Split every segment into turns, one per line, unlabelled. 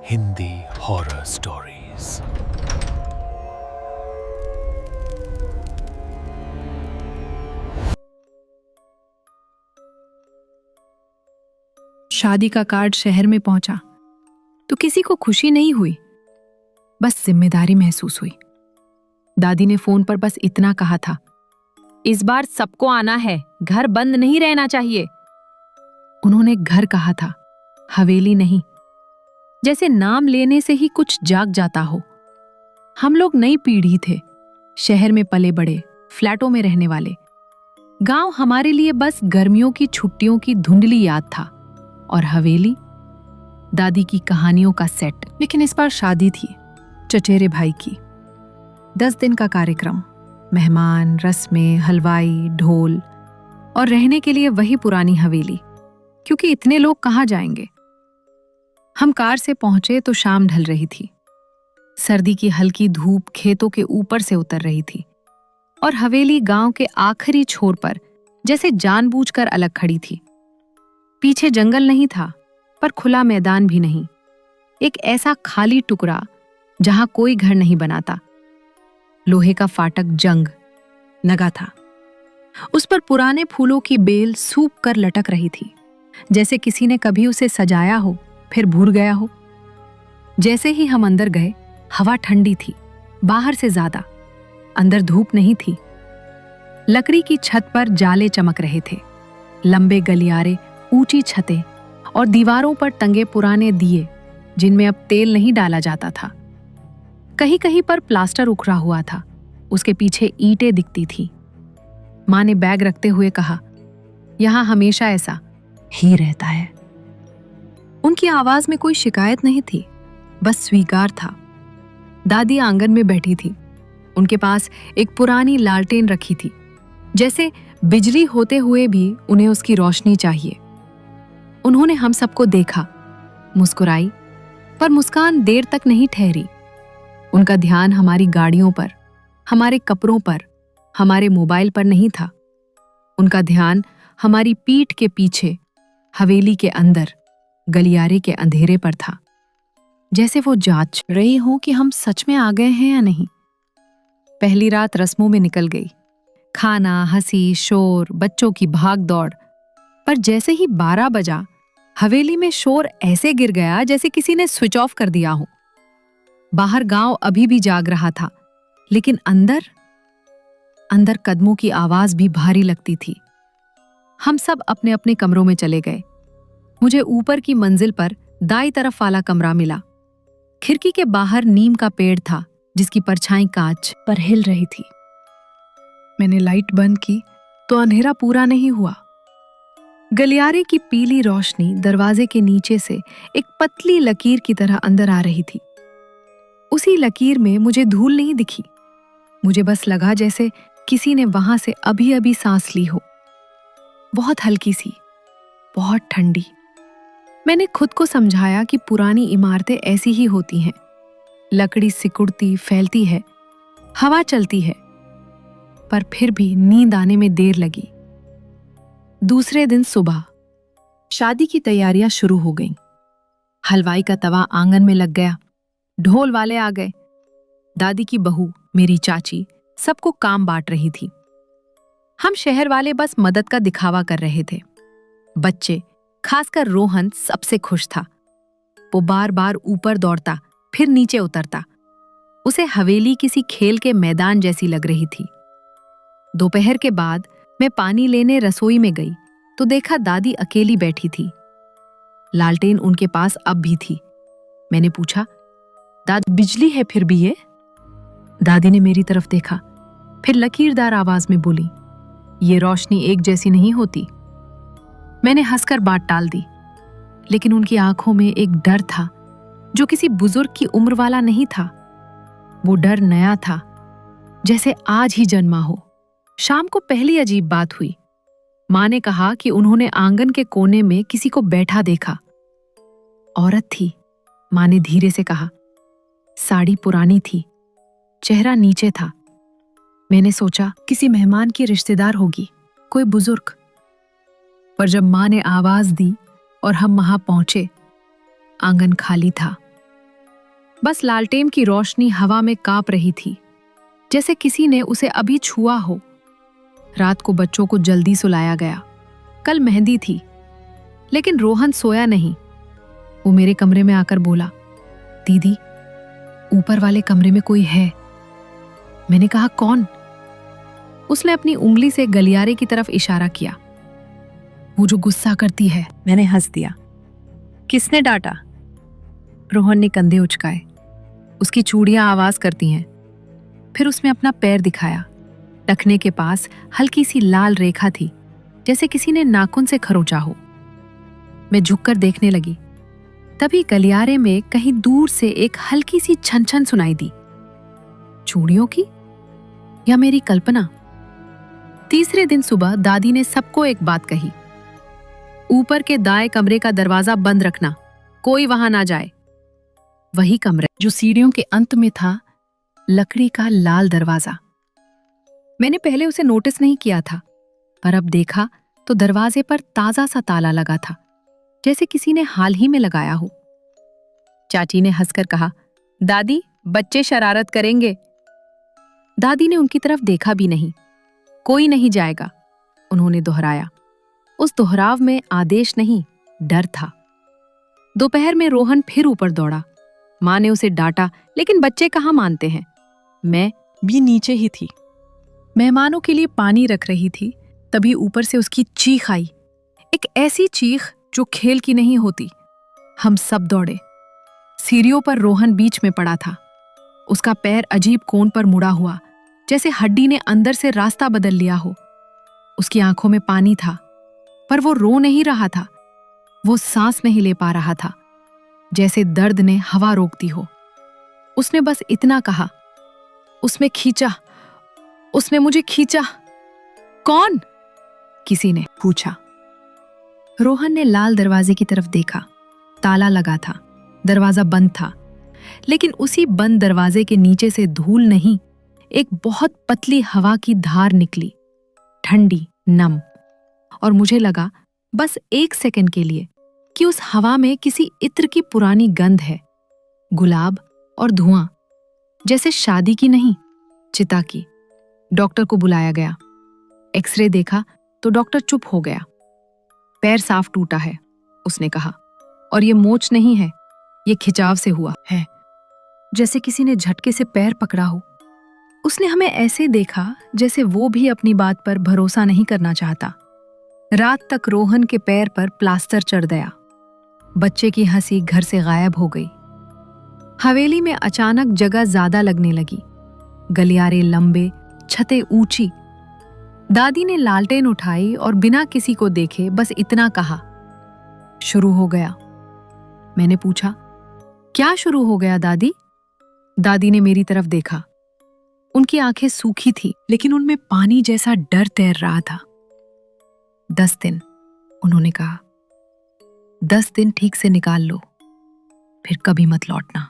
Hindi horror stories.
शादी का card शहर में पहुंचा तो किसी को खुशी नहीं हुई, बस जिम्मेदारी महसूस हुई। दादी ने फोन पर बस इतना कहा था, इस बार सबको आना है, घर बंद नहीं रहना चाहिए। उन्होंने घर कहा था, हवेली नहीं, जैसे नाम लेने से ही कुछ जाग जाता हो। हम लोग नई पीढ़ी थे, शहर में पले बड़े, फ्लैटों में रहने वाले। गांव हमारे लिए बस गर्मियों की छुट्टियों की धुंधली याद था, और हवेली दादी की कहानियों का सेट। लेकिन इस बार शादी थी, चचेरे भाई की। 10 दिन का कार्यक्रम, मेहमान, रस्में, हलवाई, ढोल, और रहने के लिए वही पुरानी हवेली, क्योंकि इतने लोग कहाँ जाएंगे। हम कार से पहुंचे तो शाम ढल रही थी। सर्दी की हल्की धूप खेतों के ऊपर से उतर रही थी, और हवेली गांव के आखिरी छोर पर जैसे जानबूझकर अलग खड़ी थी। पीछे जंगल नहीं था, पर खुला मैदान भी नहीं। एक ऐसा खाली टुकड़ा जहां कोई घर नहीं बनाता। लोहे का फाटक जंग लगा था। उस पर पुराने फूलों की बेल सूख कर लटक रही थी, जैसे किसी ने कभी उसे सजाया हो फिर भूल गया हो। जैसे ही हम अंदर गए, हवा ठंडी थी, बाहर से ज्यादा। अंदर धूप नहीं थी। लकड़ी की छत पर जाले चमक रहे थे, लंबे गलियारे, ऊंची छतें, और दीवारों पर टंगे पुराने दिए जिनमें अब तेल नहीं डाला जाता था। कहीं कहीं पर प्लास्टर उखड़ा हुआ था, उसके पीछे ईंटें दिखती थी। माँ ने बैग रखते हुए कहा, यहां हमेशा ऐसा ही रहता है। उनकी आवाज में कोई शिकायत नहीं थी, बस स्वीकार था। दादी आंगन में बैठी थी। उनके पास एक पुरानी लालटेन रखी थी, जैसे बिजली होते हुए भी उन्हें उसकी रोशनी चाहिए। उन्होंने हम सबको देखा, मुस्कुराई, पर मुस्कान देर तक नहीं ठहरी। उनका ध्यान हमारी गाड़ियों पर, हमारे कपड़ों पर, हमारे मोबाइल पर नहीं था। उनका ध्यान हमारी पीठ के पीछे, हवेली के अंदर, गलियारे के अंधेरे पर था। जैसे वो जांच रही हो कि हम सच में आ गए हैं या नहीं। पहली रात रस्मों में निकल गई। खाना, हंसी, शोर, बच्चों की भाग दौड़। पर जैसे ही 12 बजा, हवेली में शोर ऐसे गिर गया जैसे किसी ने स्विच ऑफ कर दिया हो। बाहर गांव अभी भी जाग रहा था, लेकिन अंदर कदमों की आवाज भी भारी लगती थी। हम सब अपने अपने कमरों में चले गए। मुझे ऊपर की मंजिल पर दाईं तरफ वाला कमरा मिला। खिड़की के बाहर नीम का पेड़ था, जिसकी परछाई कांच पर हिल रही थी। मैंने लाइट बंद की तो अंधेरा पूरा नहीं हुआ। गलियारे की पीली रोशनी दरवाजे के नीचे से एक पतली लकीर की तरह अंदर आ रही थी। उसी लकीर में मुझे धूल नहीं दिखी। मुझे बस लगा जैसे किसी ने वहां से अभी अभी सांस ली हो, बहुत हल्की सी, बहुत ठंडी। मैंने खुद को समझाया कि पुरानी इमारतें ऐसी ही होती हैं। लकड़ी सिकुड़ती फैलती है, हवा चलती है, पर फिर भी नींद आने में देर लगी। दूसरे दिन सुबह शादी की तैयारियां शुरू हो गईं। हलवाई का तवा आंगन में लग गया, ढोल वाले आ गए। दादी की बहू, मेरी चाची, सबको काम बांट रही थी। हम शहर वाले बस मदद का दिखावा कर रहे थे। बच्चे, खासकर रोहन, सबसे खुश था। वो बार बार ऊपर दौड़ता, फिर नीचे उतरता। उसे हवेली किसी खेल के मैदान जैसी लग रही थी। दोपहर के बाद मैं पानी लेने रसोई में गई तो देखा दादी अकेली बैठी थी। लालटेन उनके पास अब भी थी। मैंने पूछा, दादी बिजली है फिर भी ये? दादी ने मेरी तरफ देखा, फिर लकीरदार आवाज में बोली, ये रोशनी एक जैसी नहीं होती। मैंने हंसकर बात टाल दी, लेकिन उनकी आंखों में एक डर था जो किसी बुजुर्ग की उम्र वाला नहीं था। वो डर नया था, जैसे आज ही जन्मा हो। शाम को पहली अजीब बात हुई। माँ ने कहा कि उन्होंने आंगन के कोने में किसी को बैठा देखा। औरत थी। माँ ने धीरे से कहा, साड़ी पुरानी थी, चेहरा नीचे था। मैंने सोचा किसी मेहमान की रिश्तेदार होगी, कोई बुजुर्ग। पर जब माँ ने आवाज दी और हम वहां पहुंचे, आंगन खाली था। बस लालटेन की रोशनी हवा में कांप रही थी, जैसे किसी ने उसे अभी छुआ हो। रात को बच्चों को जल्दी सुलाया गया। कल मेहंदी थी, लेकिन रोहन सोया नहीं। वो मेरे कमरे में आकर बोला, दीदी, ऊपर वाले कमरे में कोई है। मैंने कहा, कौन? उसने अपनी उंगली से गलियारे की तरफ इशारा किया। वो जो गुस्सा करती है। मैंने हंस दिया। किसने डांटा? रोहन ने कंधे उचकाए। उसकी चूड़ियां आवाज करती हैं। फिर उसने अपना पैर दिखाया। टखने के पास हल्की सी लाल रेखा थी, जैसे किसी ने नाखून से खरोंचा हो। मैं झुककर देखने लगी। तभी गलियारे में कहीं दूर से एक हल्की सी छन छन सुनाई दी। चूड़ियों की या मेरी कल्पना? तीसरे दिन सुबह दादी ने सबको एक बात कही, ऊपर के दाएं कमरे का दरवाजा बंद रखना, कोई वहां ना जाए। वही कमरा जो सीढ़ियों के अंत में था, लकड़ी का लाल दरवाजा। मैंने पहले उसे नोटिस नहीं किया था, पर अब देखा तो दरवाजे पर ताजा सा ताला लगा था, जैसे किसी ने हाल ही में लगाया हो। चाची ने हंसकर कहा, दादी, बच्चे शरारत करेंगे। दादी ने उनकी तरफ देखा भी नहीं। कोई नहीं जाएगा, उन्होंने दोहराया। उस दोहराव में आदेश नहीं, डर था। दोपहर में रोहन फिर ऊपर दौड़ा। मां ने उसे डांटा, लेकिन बच्चे कहाँ मानते हैं। मैं भी नीचे ही थी, मेहमानों के लिए पानी रख रही थी। तभी ऊपर से उसकी चीख आई, एक ऐसी चीख जो खेल की नहीं होती। हम सब दौड़े। सीढ़ियों पर रोहन बीच में पड़ा था। उसका पैर अजीब कोण पर मुड़ा हुआ, जैसे हड्डी ने अंदर से रास्ता बदल लिया हो। उसकी आंखों में पानी था, पर वो रो नहीं रहा था। वो सांस नहीं ले पा रहा था, जैसे दर्द ने हवा रोक दी हो। उसने बस इतना कहा, उसने खींचा, उसने मुझे खींचा। कौन? किसी ने पूछा। रोहन ने लाल दरवाजे की तरफ देखा। ताला लगा था, दरवाजा बंद था, लेकिन उसी बंद दरवाजे के नीचे से धूल नहीं, एक बहुत पतली हवा की धार निकली, ठंडी, नम। और मुझे लगा बस एक सेकंड के लिए कि उस हवा में किसी इत्र की पुरानी गंध है, गुलाब और धुआं, जैसे शादी की नहीं, चिता की। डॉक्टर को बुलाया गया। एक्सरे देखा तो डॉक्टर चुप हो गया। पैर साफ टूटा है, उसने कहा, और ये मोच नहीं है, ये खिंचाव से हुआ है, जैसे किसी ने झटके से पैर पकड़ा हो। उसने हमें ऐसे देखा जैसे वो भी अपनी बात पर भरोसा नहीं करना चाहता। रात तक रोहन के पैर पर प्लास्टर चढ़ गया। बच्चे की हंसी घर से गायब हो गई। हवेली में अचानक जगह ज्यादा लगने लगी। गलियारे लंबे, छतें ऊंची। दादी ने लालटेन उठाई और बिना किसी को देखे बस इतना कहा, शुरू हो गया। मैंने पूछा, क्या शुरू हो गया दादी? दादी ने मेरी तरफ देखा। उनकी आंखें सूखी थी, लेकिन उनमें पानी जैसा डर तैर रहा था। 10 दिन, उन्होंने कहा। 10 दिन ठीक से निकाल लो, फिर कभी मत लौटना।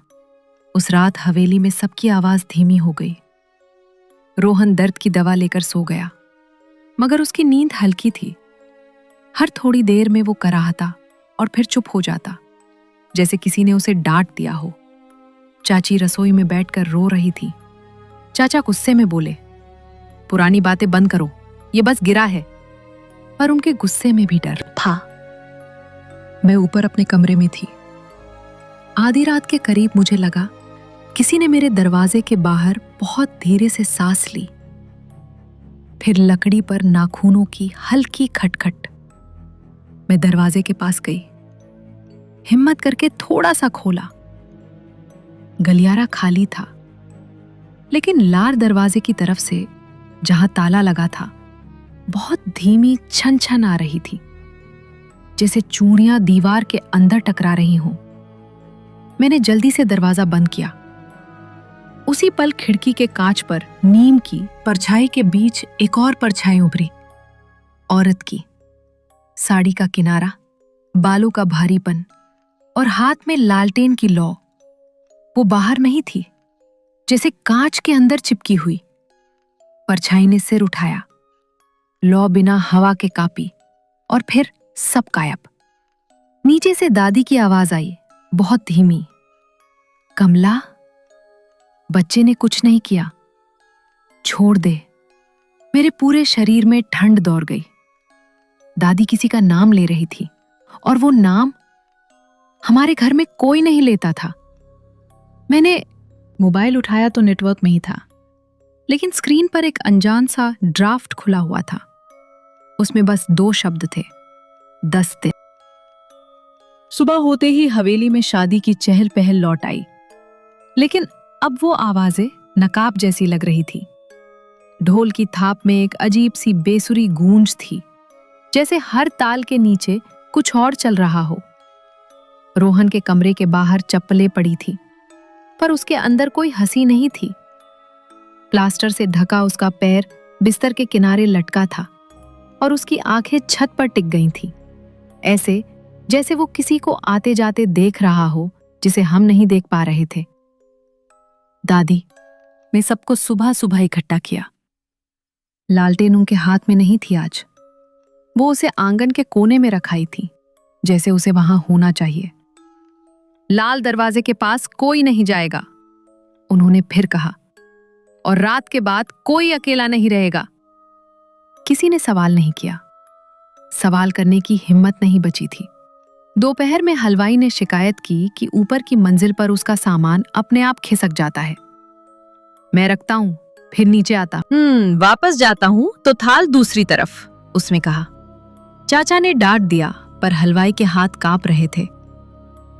उस रात हवेली में सबकी आवाज धीमी हो गई। रोहन दर्द की दवा लेकर सो गया, मगर उसकी नींद हल्की थी। हर थोड़ी देर में वो कराहता और फिर चुप हो जाता, जैसे किसी ने उसे डांट दिया हो। चाची रसोई में बैठकर रो रही थी। चाचा गुस्से में बोले, पुरानी बातें बंद करो, ये बस गिरा है। पर उनके गुस्से में भी डर था। मैं ऊपर अपने कमरे में थी। आधी रात के करीब मुझे लगा किसी ने मेरे दरवाजे के बाहर बहुत धीरे से सांस ली। फिर लकड़ी पर नाखूनों की हल्की खटखट। मैं दरवाजे के पास गई, हिम्मत करके थोड़ा सा खोला। गलियारा खाली था, लेकिन लार दरवाजे की तरफ से जहां ताला लगा था, बहुत धीमी छन छन आ रही थी, जैसे चूड़ियां दीवार के अंदर टकरा रही हों। मैंने जल्दी से दरवाजा बंद किया। उसी पल खिड़की के कांच पर नीम की परछाई के बीच एक और परछाई उभरी, औरत की। साड़ी का किनारा, बालों का भारीपन और हाथ में लालटेन की लौ। वो बाहर नहीं थी, जैसे कांच के अंदर चिपकी हुई। परछाई ने सिर उठाया, लौ बिना हवा के कापी, और फिर सब गायब। नीचे से दादी की आवाज आई, बहुत धीमी, कमला, बच्चे ने कुछ नहीं किया, छोड़ दे। मेरे पूरे शरीर में ठंड दौड़ गई। दादी किसी का नाम ले रही थी और वो नाम हमारे घर में कोई नहीं लेता था। मैंने मोबाइल उठाया तो नेटवर्क में ही था, लेकिन स्क्रीन पर एक अनजान सा ड्राफ्ट खुला हुआ था। उसमें बस 2 शब्द थे, 10 दिन। सुबह होते ही हवेली में शादी की चहल पहल लौट आई, लेकिन अब वो आवाजें नकाब जैसी लग रही थी। ढोल की थाप में एक अजीब सी बेसुरी गूंज थी, जैसे हर ताल के नीचे कुछ और चल रहा हो। रोहन के कमरे के बाहर चप्पलें पड़ी थी, पर उसके अंदर कोई हंसी नहीं थी। प्लास्टर से ढका उसका पैर बिस्तर के किनारे लटका था और उसकी आंखें छत पर टिक गई थीं, ऐसे जैसे वो किसी को आते जाते देख रहा हो जिसे हम नहीं देख पा रहे थे। दादी ने सबको सुबह सुबह इकट्ठा किया। लालटेन उनके हाथ में नहीं थी आज। वो उसे आंगन के कोने में रखाई थी, जैसे उसे वहां होना चाहिए। लाल दरवाजे के पास कोई नहीं जाएगा, उन्होंने फिर कहा, और रात के बाद कोई अकेला नहीं रहेगा। किसी ने सवाल नहीं किया। सवाल करने की हिम्मत नहीं बची थी। दोपहर में हलवाई ने शिकायत की कि ऊपर की मंजिल पर उसका सामान अपने आप खिसक जाता है। मैं रखता हूं, फिर नीचे आता। वापस जाता हूं तो थाल दूसरी तरफ, उसने कहा। चाचा ने डांट दिया, पर हलवाई के हाथ कांप रहे थे।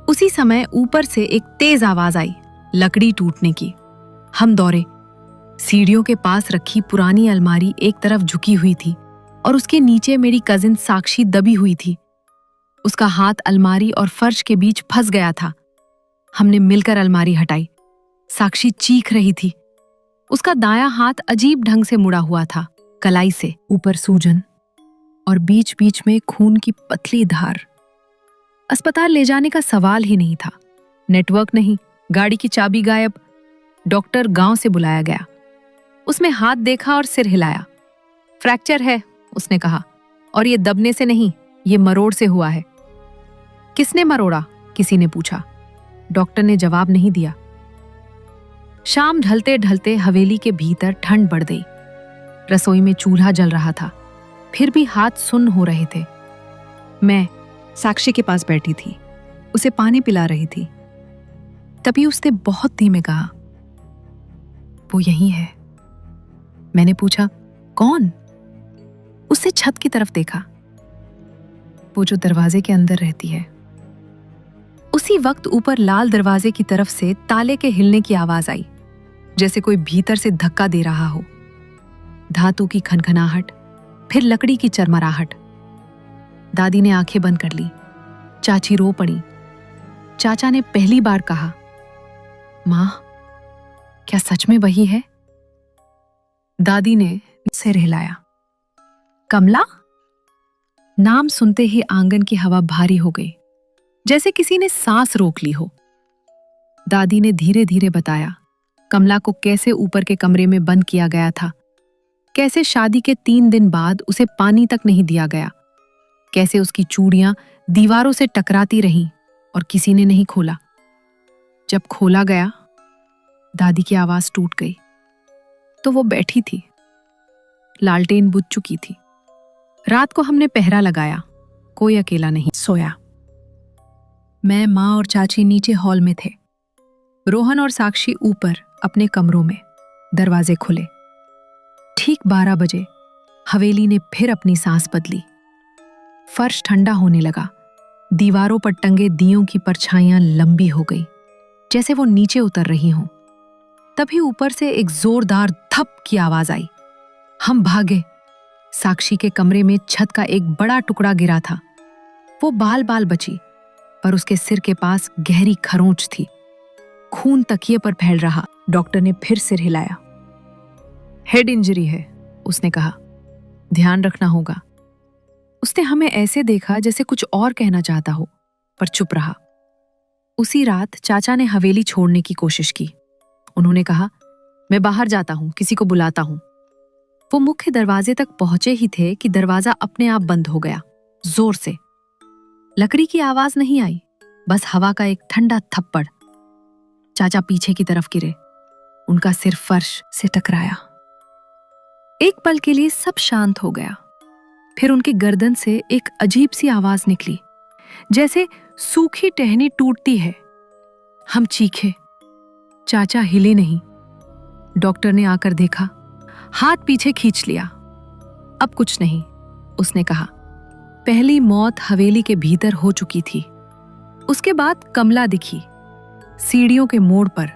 उसी समय ऊपर से एक तेज आवाज आई, लकड़ी टूटने की। हम दौड़े। सीढ़ियों के पास रखी पुरानी अलमारी एक तरफ झुकी हुई थी और उसके नीचे मेरी कजिन साक्षी दबी हुई थी। उसका हाथ अलमारी और फर्श के बीच फंस गया था। हमने मिलकर अलमारी हटाई। साक्षी चीख रही थी। उसका दायां हाथ अजीब ढंग से मुड़ा हुआ था, कलाई से ऊपर सूजन और बीच बीच में खून की पतली धार। अस्पताल ले जाने का सवाल ही नहीं था। नेटवर्क नहीं, गाड़ी की चाबी गायब। डॉक्टर गांव से बुलाया गया। उसने हाथ देखा और सिर हिलाया। फ्रैक्चर है, उसने कहा, और ये दबने से नहीं, ये मरोड़ से हुआ है। किसने मरोड़ा? किसी ने पूछा। डॉक्टर ने जवाब नहीं दिया। शाम ढलते ढलते हवेली के भीतर ठंड बढ़ गई। रसोई में चूल्हा जल रहा था, फिर भी हाथ सुन्न हो रहे थे। मैं साक्षी के पास बैठी थी, उसे पानी पिला रही थी। तभी उसने बहुत धीमे कहा, वो यही है। मैंने पूछा, कौन? उसने छत की तरफ देखा। वो जो दरवाजे के अंदर रहती है। उसी वक्त ऊपर लाल दरवाजे की तरफ से ताले के हिलने की आवाज आई, जैसे कोई भीतर से धक्का दे रहा हो। धातु की खनखनाहट, फिर लकड़ी की चरमराहट। दादी ने आंखें बंद कर ली। चाची रो पड़ी। चाचा ने पहली बार कहा, मां, क्या सच में वही है? दादी ने सिर हिलाया। कमला? नाम सुनते ही आंगन की हवा भारी हो गई, जैसे किसी ने सांस रोक ली हो। दादी ने धीरे धीरे बताया कमला को कैसे ऊपर के कमरे में बंद किया गया था, कैसे शादी के 3 दिन बाद उसे पानी तक नहीं दिया गया, कैसे उसकी चूड़ियां दीवारों से टकराती रहीं और किसी ने नहीं खोला। जब खोला गया, दादी की आवाज टूट गई। तो वो बैठी थी। लालटेन बुझ चुकी थी। रात को हमने पहरा लगाया, कोई अकेला नहीं सोया। मैं, माँ और चाची नीचे हॉल में थे। रोहन और साक्षी ऊपर अपने कमरों में। दरवाजे खुले। ठीक 12 बजे हवेली ने फिर अपनी सांस बदली। फर्श ठंडा होने लगा। दीवारों पर टंगे दियों की परछाइयां लंबी हो गई, जैसे वो नीचे उतर रही हों। तभी ऊपर से एक जोरदार धप की आवाज आई। हम भागे। साक्षी के कमरे में छत का एक बड़ा टुकड़ा गिरा था। वो बाल बाल बची, पर उसके सिर के पास गहरी खरोंच थी। खून तकिए पर फैल रहा। डॉक्टर ने फिर सिर हिलाया। हेड इंजरी है, उसने कहा, ध्यान रखना होगा। उसने हमें ऐसे देखा जैसे कुछ और कहना चाहता हो, पर चुप रहा। उसी रात चाचा ने हवेली छोड़ने की कोशिश की। उन्होंने कहा, मैं बाहर जाता हूं, किसी को बुलाता हूं। वो मुख्य दरवाजे तक पहुंचे ही थे कि दरवाजा अपने आप बंद हो गया, जोर से। लकड़ी की आवाज नहीं आई, बस हवा का एक ठंडा थप्पड़। चाचा पीछे की तरफ गिरे। उनका सिर फर्श से टकराया। एक पल के लिए सब शांत हो गया। फिर उनकी गर्दन से एक अजीब सी आवाज निकली, जैसे सूखी टहनी टूटती है। हम चीखे। चाचा हिले नहीं। डॉक्टर ने आकर देखा, हाथ पीछे खींच लिया। अब कुछ नहीं, उसने कहा। पहली मौत हवेली के भीतर हो चुकी थी। उसके बाद कमला दिखी, सीढ़ियों के मोड़ पर,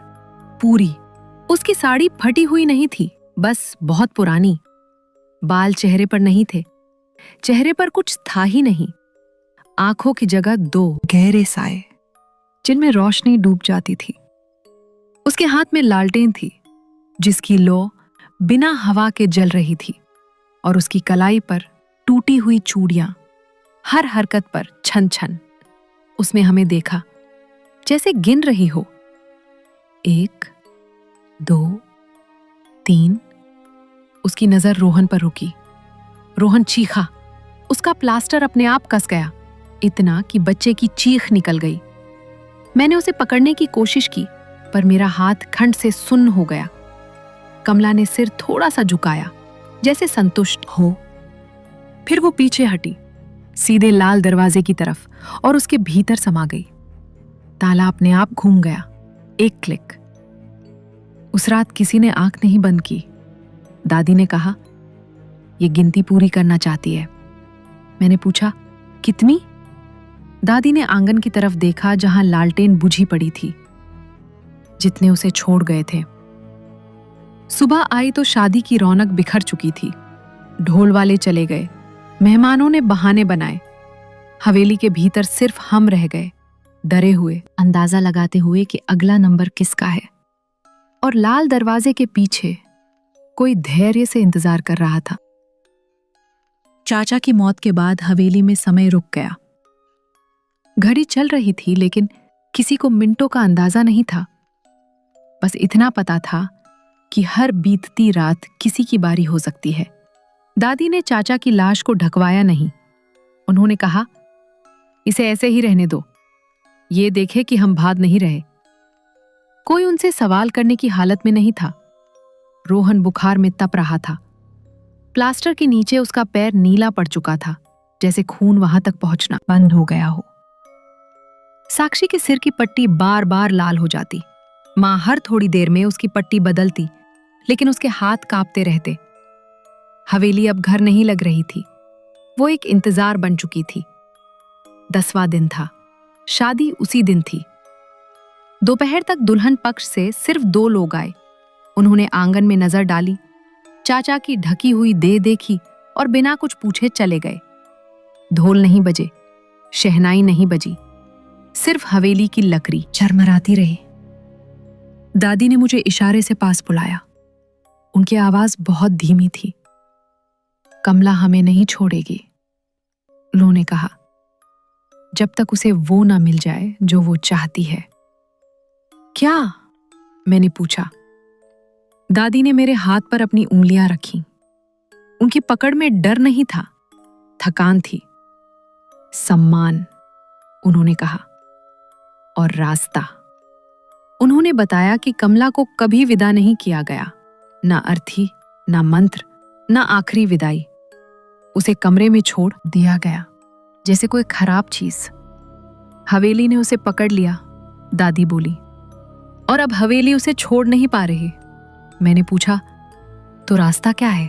पूरी। उसकी साड़ी फटी हुई नहीं थी, बस बहुत पुरानी। बाल चेहरे पर नहीं थे, चेहरे पर कुछ था ही नहीं। आंखों की जगह 2 गहरे साए, जिनमें रोशनी डूब जाती थी। उसके हाथ में लालटेन थी, जिसकी लौ बिना हवा के जल रही थी, और उसकी कलाई पर टूटी हुई चूड़ियां, हर हरकत पर छन छन। उसमें हमें देखा, जैसे गिन रही हो। 1, 2, 3। उसकी नजर रोहन पर रुकी। रोहन चीखा। उसका प्लास्टर अपने आप कस गया, इतना कि बच्चे की चीख निकल गई। मैंने उसे पकड़ने की कोशिश की, पर मेरा हाथ ठंड से सुन्न हो गया। कमला ने सिर थोड़ा सा झुकाया, जैसे संतुष्ट हो। फिर वो पीछे हटी, सीधे लाल दरवाजे की तरफ, और उसके भीतर समा गई। ताला अपने आप घूम गया। एक क्लिक। उस रात किसी ने आंख नहीं बंद की। दादी ने कहा, ये गिनती पूरी करना चाहती है। मैंने पूछा, कितनी? दादी ने आंगन की तरफ देखा, जहां लालटेन बुझी पड़ी थी, जितने उसे छोड़ गए थे। सुबह आई तो शादी की रौनक बिखर चुकी थी। ढोल वाले चले गए, मेहमानों ने बहाने बनाए। हवेली के भीतर सिर्फ हम रह गए, डरे हुए, अंदाजा लगाते हुए कि अगला नंबर किसका है। और लाल दरवाजे के पीछे कोई धैर्य से इंतजार कर रहा था। चाचा की मौत के बाद हवेली में समय रुक गया। घड़ी चल रही थी, लेकिन किसी को मिनटों का अंदाजा नहीं था। बस इतना पता था कि हर बीतती रात किसी की बारी हो सकती है। दादी ने चाचा की लाश को ढकवाया नहीं। उन्होंने कहा, इसे ऐसे ही रहने दो, ये देखे कि हम भाग नहीं रहे। कोई उनसे सवाल करने की हालत में नहीं था। रोहन बुखार में तप रहा था। प्लास्टर के नीचे उसका पैर नीला पड़ चुका था, जैसे खून वहां तक पहुंचना बंद हो गया हो। साक्षी के सिर की पट्टी बार बार लाल हो जाती। मां हर थोड़ी देर में उसकी पट्टी बदलती, लेकिन उसके हाथ कांपते रहते। हवेली अब घर नहीं लग रही थी, वो एक इंतजार बन चुकी थी। 10वां दिन था, शादी उसी दिन थी। दोपहर तक दुल्हन पक्ष से सिर्फ 2 लोग आए। उन्होंने आंगन में नजर डाली, चाचा की ढकी हुई देह देखी और बिना कुछ पूछे चले गए। ढोल नहीं बजे, शहनाई नहीं बजी, सिर्फ हवेली की लकड़ी झरमराती रही। दादी ने मुझे इशारे से पास बुलाया। उनकी आवाज बहुत धीमी थी। कमला हमें नहीं छोड़ेगी, उन्होंने कहा, जब तक उसे वो ना मिल जाए जो वो चाहती है। क्या? मैंने पूछा। दादी ने मेरे हाथ पर अपनी उंगलियां रखीं। उनकी पकड़ में डर नहीं था, थकान थी। सम्मान, उन्होंने कहा, और रास्ता। उन्होंने बताया कि कमला को कभी विदा नहीं किया गया, ना अर्थी, ना मंत्र, ना आखिरी विदाई। उसे कमरे में छोड़ दिया गया, जैसे कोई खराब चीज। हवेली ने उसे पकड़ लिया, दादी बोली, और अब हवेली उसे छोड़ नहीं पा रही। मैंने पूछा, तो रास्ता क्या है?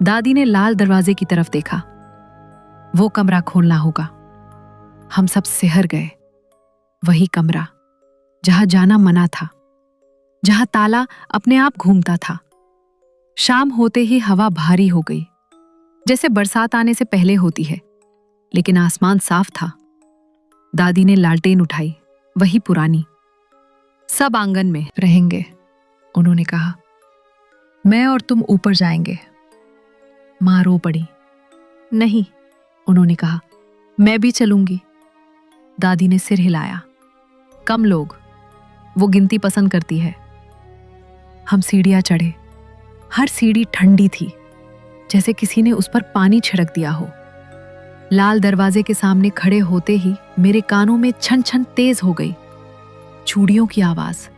दादी ने लाल दरवाजे की तरफ देखा। वो कमरा खोलना होगा। हम सब सिहर गए। वही कमरा जहां जाना मना था, जहां ताला अपने आप घूमता था। शाम होते ही हवा भारी हो गई, जैसे बरसात आने से पहले होती है, लेकिन आसमान साफ था। दादी ने लालटेन उठाई, वही पुरानी। सब आंगन में रहेंगे, उन्होंने कहा। मैं और तुम ऊपर जाएंगे। मां रो पड़ी। नहीं, उन्होंने कहा, मैं भी चलूंगी। दादी ने सिर हिलाया। कम लोग, वो गिनती पसंद करती है। हम सीढ़ियां चढ़े। हर सीढ़ी ठंडी थी, जैसे किसी ने उस पर पानी छिड़क दिया हो। लाल दरवाजे के सामने खड़े होते ही मेरे कानों में छन छन तेज हो गई। चूड़ियों की आवाज,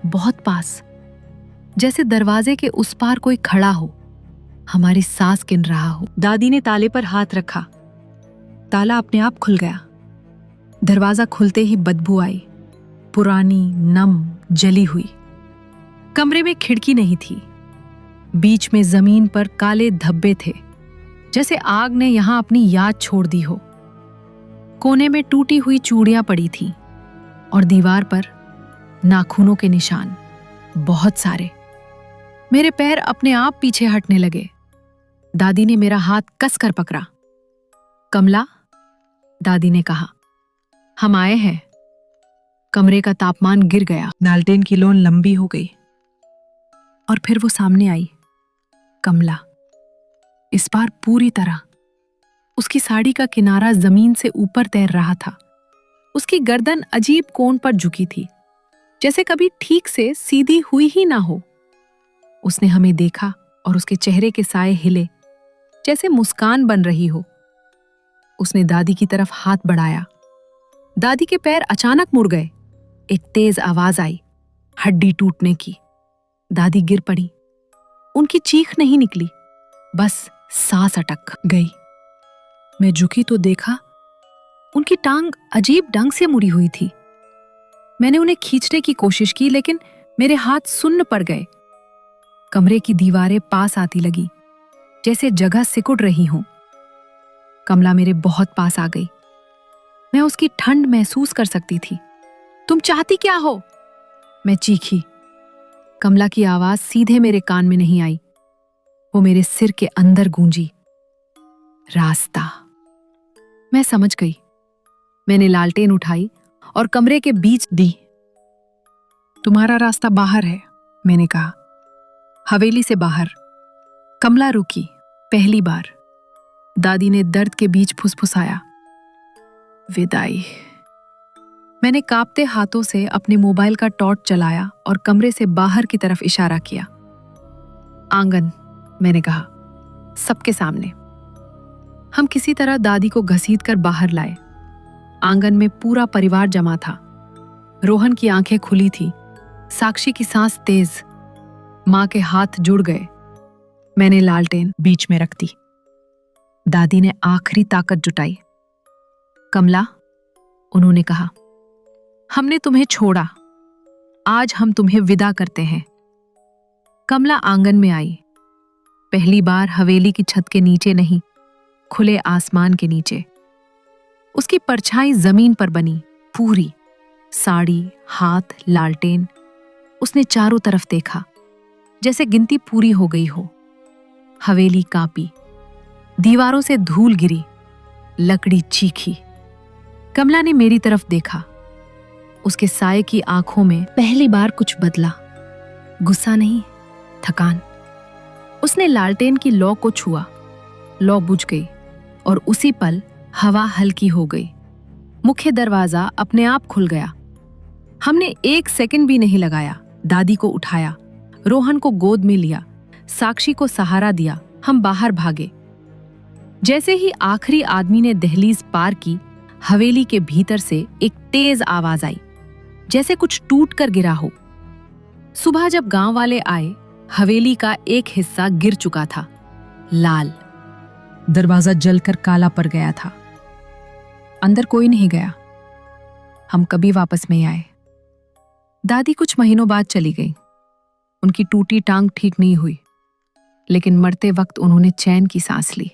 बहुत पास, जैसे दरवाजे के उस पार कोई खड़ा हो, हमारी सांस गिन रहा हो। दादी ने ताले पर हाथ रखा। ताला अपने आप खुल गया। दरवाजा खुलते ही बदबू आई, पुरानी, नम, जली हुई। कमरे में खिड़की नहीं थी। बीच में जमीन पर काले धब्बे थे, जैसे आग ने यहां अपनी याद छोड़ दी हो। कोने में टूटी हुई चूड़ियां पड़ी थीं और दीवार पर नाखूनों के निशान, बहुत सारे। मेरे पैर अपने आप पीछे हटने लगे। दादी ने मेरा हाथ कसकर पकड़ा। कमला, दादी ने कहा, हम आए हैं। कमरे का तापमान गिर गया। लालटेन की लौ लंबी हो गई और फिर वो सामने आई। कमला, इस बार पूरी तरह। उसकी साड़ी का किनारा जमीन से ऊपर तैर रहा था। उसकी गर्दन अजीब कोण पर झुकी थी, जैसे कभी ठीक से सीधी हुई ही ना हो। उसने हमें देखा और उसके चेहरे के साए हिले, जैसे मुस्कान बन रही हो। उसने दादी की तरफ हाथ बढ़ाया। दादी के पैर अचानक मुड़ गए। एक तेज आवाज आई, हड्डी टूटने की। दादी गिर पड़ी। उनकी चीख नहीं निकली, बस सांस अटक गई। मैं झुकी तो देखा, उनकी टांग अजीब ढंग से मुड़ी हुई थी। मैंने उन्हें खींचने की कोशिश की, लेकिन मेरे हाथ सुन्न पड़ गए। कमरे की दीवारें पास आती लगी, जैसे जगह सिकुड़ रही हूं। कमला मेरे बहुत पास आ गई। मैं उसकी ठंड महसूस कर सकती थी। तुम चाहती क्या हो? मैं चीखी। कमला की आवाज सीधे मेरे कान में नहीं आई, वो मेरे सिर के अंदर गूंजी। रास्ता। मैं समझ गई। मैंने लालटेन उठाई और कमरे के बीच दी। तुम्हारा रास्ता बाहर है, मैंने कहा, हवेली से बाहर। कमला रुकी, पहली बार। दादी ने दर्द के बीच फुसफुसाया, विदाई। मैंने कांपते हाथों से अपने मोबाइल का टॉर्च चलाया और कमरे से बाहर की तरफ इशारा किया। आंगन, मैंने कहा, सबके सामने। हम किसी तरह दादी को घसीटकर बाहर लाए। आंगन में पूरा परिवार जमा था। रोहन की आंखें खुली थी, साक्षी की सांस तेज। मां के हाथ जुड़ गए। मैंने लालटेन बीच में रख दी। दादी ने आखिरी ताकत जुटाई। कमला, उन्होंने कहा, हमने तुम्हें छोड़ा, आज हम तुम्हें विदा करते हैं। कमला आंगन में आई, पहली बार हवेली की छत के नीचे नहीं, खुले आसमान के नीचे। उसकी परछाई जमीन पर बनी, पूरी। साड़ी, हाथ, लालटेन। उसने चारों तरफ देखा, जैसे गिनती पूरी हो गई हो। हवेली कांपी, दीवारों से धूल गिरी, लकड़ी चीखी। कमला ने मेरी तरफ देखा। उसके साए की आंखों में पहली बार कुछ बदला, गुस्सा नहीं, थकान। उसने लालटेन की लौ को छुआ। लौ बुझ गई और उसी पल हवा हल्की हो गई। मुख्य दरवाजा अपने आप खुल गया। हमने 1 सेकंड भी नहीं लगाया। दादी को उठाया, रोहन को गोद में लिया, साक्षी को सहारा दिया। हम बाहर भागे। जैसे ही आखिरी आदमी ने दहलीज पार की, हवेली के भीतर से एक तेज आवाज आई, जैसे कुछ टूट कर गिरा हो। सुबह जब गांव वाले आए, हवेली का एक हिस्सा गिर चुका था, लाल। दरवाजा जलकर काला पड़ गया था। अंदर कोई नहीं गया। हम कभी वापस नहीं आए। दादी कुछ महीनों बाद चली गई। उनकी टूटी टांग ठीक नहीं हुई, लेकिन मरते वक्त उन्होंने चैन की सांस ली।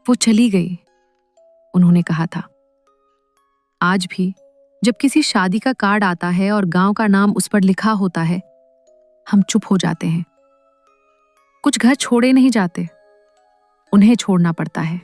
वो चली गई। उन्होंने कहा था, आज भी जब किसी शादी का कार्ड आता है और गांव का नाम उस पर लिखा होता है, हम चुप हो जाते हैं। कुछ घर छोड़े नहीं जाते, उन्हें छोड़ना पड़ता है।